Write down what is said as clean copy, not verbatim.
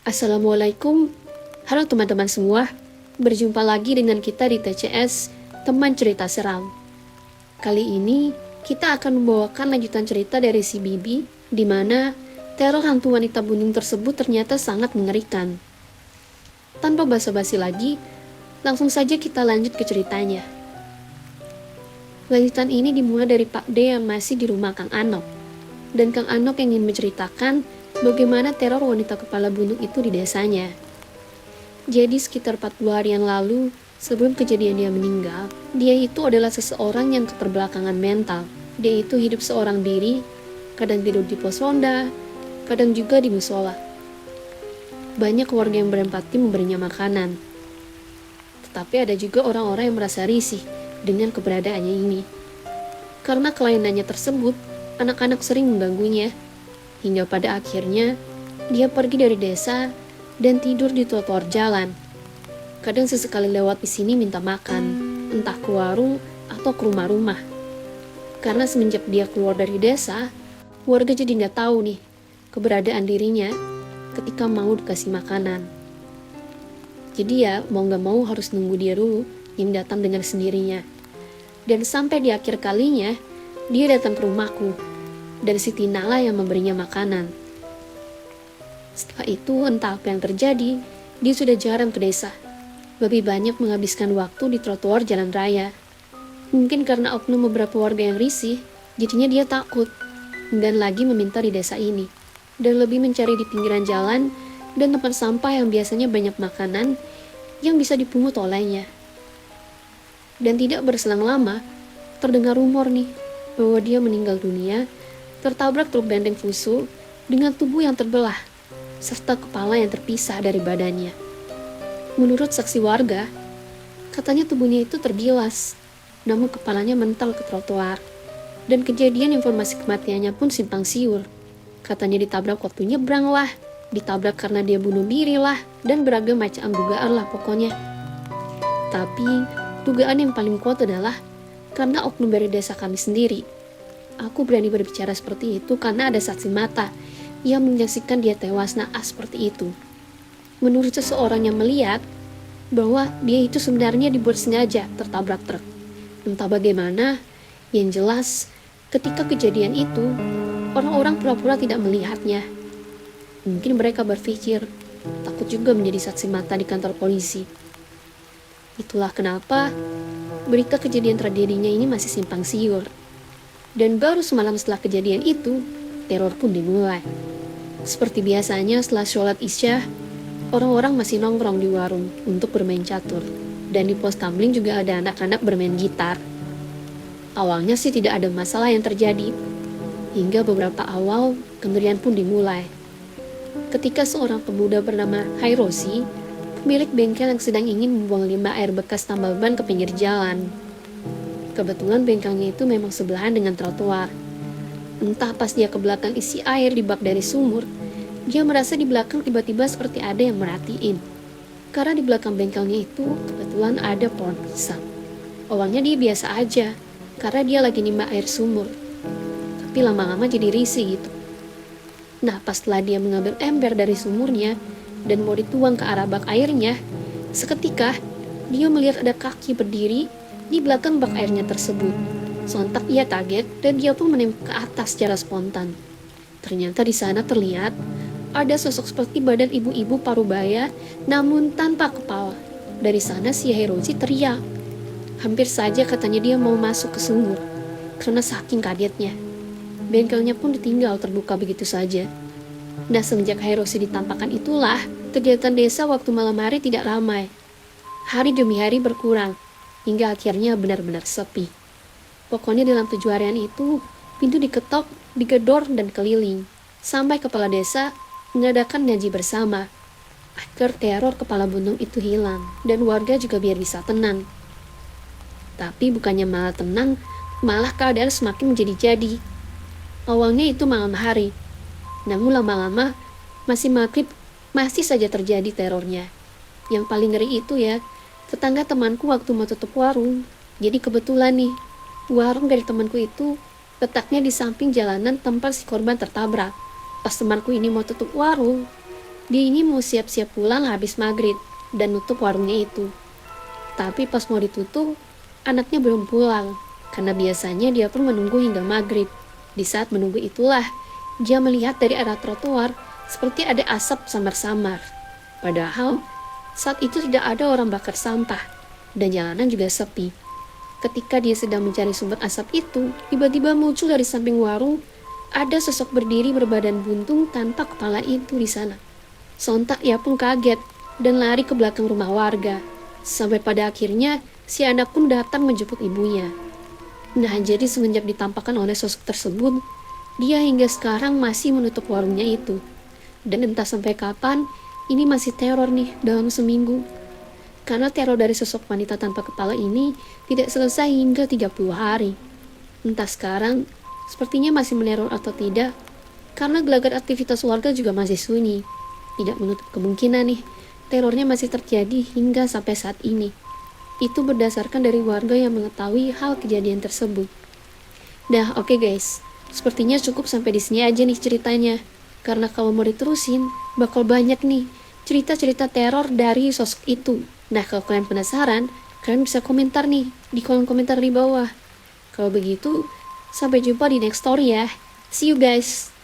Assalamualaikum, halo teman-teman semua. Berjumpa lagi dengan kita di TCS, Teman Cerita Seram. Kali ini, kita akan membawakan lanjutan cerita dari si Bibi, di mana teror hantu wanita buning tersebut ternyata sangat mengerikan. Tanpa basa-basi lagi, langsung saja kita lanjut ke ceritanya. Lanjutan ini dimulai dari Pak D yang masih di rumah Kang Anok. Dan Kang Anok yang ingin menceritakan bagaimana teror wanita kepala bunung itu di desanya. Jadi sekitar 40 hari yang lalu, sebelum kejadian dia meninggal, dia itu adalah seseorang yang keterbelakangan mental. Dia itu hidup seorang diri, kadang tidur di pos ronda, kadang juga di musola. Banyak keluarga yang berempati memberinya makanan. Tetapi ada juga orang-orang yang merasa risih dengan keberadaannya ini. Karena kelainannya tersebut, anak-anak sering mengganggunya. Hingga pada akhirnya, dia pergi dari desa dan tidur di trotoar jalan. Kadang sesekali lewat di sini minta makan, entah ke warung atau ke rumah-rumah. Karena semenjak dia keluar dari desa, warga jadi nggak tahu nih keberadaan dirinya ketika mau dikasih makanan. Jadi ya mau nggak mau harus nunggu dia dulu yang datang dengan sendirinya. Dan sampai di akhir kalinya, dia datang ke rumahku. Dan si Tina lah yang memberinya makanan. Setelah itu entah apa yang terjadi, dia sudah jarang ke desa. Lebih banyak menghabiskan waktu di trotoar jalan raya. Mungkin karena oknum beberapa warga yang risih, jadinya dia takut. Dan lagi meminta di desa ini. Dan lebih mencari di pinggiran jalan dan tempat sampah yang biasanya banyak makanan yang bisa dipungut olehnya. Dan tidak berselang lama, terdengar rumor nih bahwa dia meninggal dunia tertabrak truk benteng Fuso dengan tubuh yang terbelah, serta kepala yang terpisah dari badannya. Menurut saksi warga, katanya tubuhnya itu terbilas, namun kepalanya mental ke trotoar. Dan kejadian informasi kematiannya pun simpang siur. Katanya ditabrak waktu nyebrang lah, ditabrak karena dia bunuh diri lah, dan beragam macam dugaan lah pokoknya. Tapi, dugaan yang paling kuat adalah karena oknum dari desa kami sendiri. Aku berani berbicara seperti itu karena ada saksi mata yang menyaksikan dia tewas naas seperti itu. Menurut seseorang yang melihat bahwa dia itu sebenarnya dibuat sengaja tertabrak truk. Entah bagaimana, yang jelas ketika kejadian itu, orang-orang pura-pura tidak melihatnya. Mungkin mereka berpikir takut juga menjadi saksi mata di kantor polisi. Itulah kenapa berita kejadian tragedinya ini masih simpang siur. Dan baru semalam setelah kejadian itu, teror pun dimulai. Seperti biasanya setelah sholat isya, orang-orang masih nongkrong di warung untuk bermain catur. Dan di pos kamling juga ada anak-anak bermain gitar. Awalnya sih tidak ada masalah yang terjadi. Hingga beberapa awal, kengerian pun dimulai. Ketika seorang pemuda bernama Hairoshi, pemilik bengkel yang sedang ingin membuang limbah air bekas tambal ban ke pinggir jalan. Kebetulan bengkelnya itu memang sebelahan dengan trotoar. Entah pas dia ke belakang isi air di bak dari sumur, dia merasa di belakang tiba-tiba seperti ada yang merhatiin. Karena di belakang bengkelnya itu kebetulan ada pohon pisang. Awalnya dia biasa aja, karena dia lagi nimba air sumur. Tapi lama-lama jadi risih gitu. Nah pas setelah dia mengambil ember dari sumurnya dan mau dituang ke arah bak airnya, seketika dia melihat ada kaki berdiri di belakang bak airnya tersebut. Sontak ia kaget dan dia pun menembak ke atas secara spontan. Ternyata di sana terlihat ada sosok seperti badan ibu-ibu parubaya namun tanpa kepala. Dari sana si Hiroshi teriak. Hampir saja katanya dia mau masuk ke sumur karena saking kagetnya. Bengkelnya pun ditinggal terbuka begitu saja. Nah semenjak Hiroshi ditampakkan itulah kegiatan desa waktu malam hari tidak ramai. Hari demi hari berkurang hingga akhirnya benar-benar sepi. Pokoknya dalam 7 harian itu, pintu diketok, digedor, dan keliling. Sampai kepala desa mengadakan ngaji bersama. Agar teror kepala buntung itu hilang, dan warga juga biar bisa tenang. Tapi bukannya malah tenang, malah keadaan semakin menjadi-jadi. Awalnya itu malam hari. Namun lama-lama, masih maghrib, masih saja terjadi terornya. Yang paling ngeri itu ya, tetangga temanku waktu mau tutup warung. Jadi kebetulan nih, warung dari temanku itu letaknya di samping jalanan tempat si korban tertabrak. Pas temanku ini mau tutup warung, Dia ini mau siap-siap pulang habis maghrib dan nutup warungnya itu. Tapi pas mau ditutup, anaknya belum pulang, karena biasanya dia pun menunggu hingga maghrib. Di saat menunggu itulah, dia melihat dari arah trotoar seperti ada asap samar-samar. Padahal, saat itu tidak ada orang bakar sampah, dan jalanan juga sepi. Ketika dia sedang mencari sumber asap itu, tiba-tiba muncul dari samping warung, ada sosok berdiri berbadan buntung tanpa kepala itu di sana. Sontak ia pun kaget dan lari ke belakang rumah warga. Sampai pada akhirnya, si anak pun datang menjemput ibunya. Nah, jadi semenjak ditampakkan oleh sosok tersebut, dia hingga sekarang masih menutup warungnya itu. Dan entah sampai kapan, ini masih teror nih dalam seminggu. Karena teror dari sosok wanita tanpa kepala ini tidak selesai hingga 30 hari. Entah sekarang, sepertinya masih meneror atau tidak, karena gelagat aktivitas warga juga masih sunyi. Tidak menutup kemungkinan nih, terornya masih terjadi hingga sampai saat ini. Itu berdasarkan dari warga yang mengetahui hal kejadian tersebut. Dah, oke guys. Sepertinya cukup sampai di sini aja nih ceritanya. Karena kalau mau diterusin, bakal banyak nih cerita-cerita teror dari sosok itu. Nah, kalau kalian penasaran, kalian bisa komentar nih di kolom komentar di bawah. Kalau begitu, sampai jumpa di next story ya. See you guys.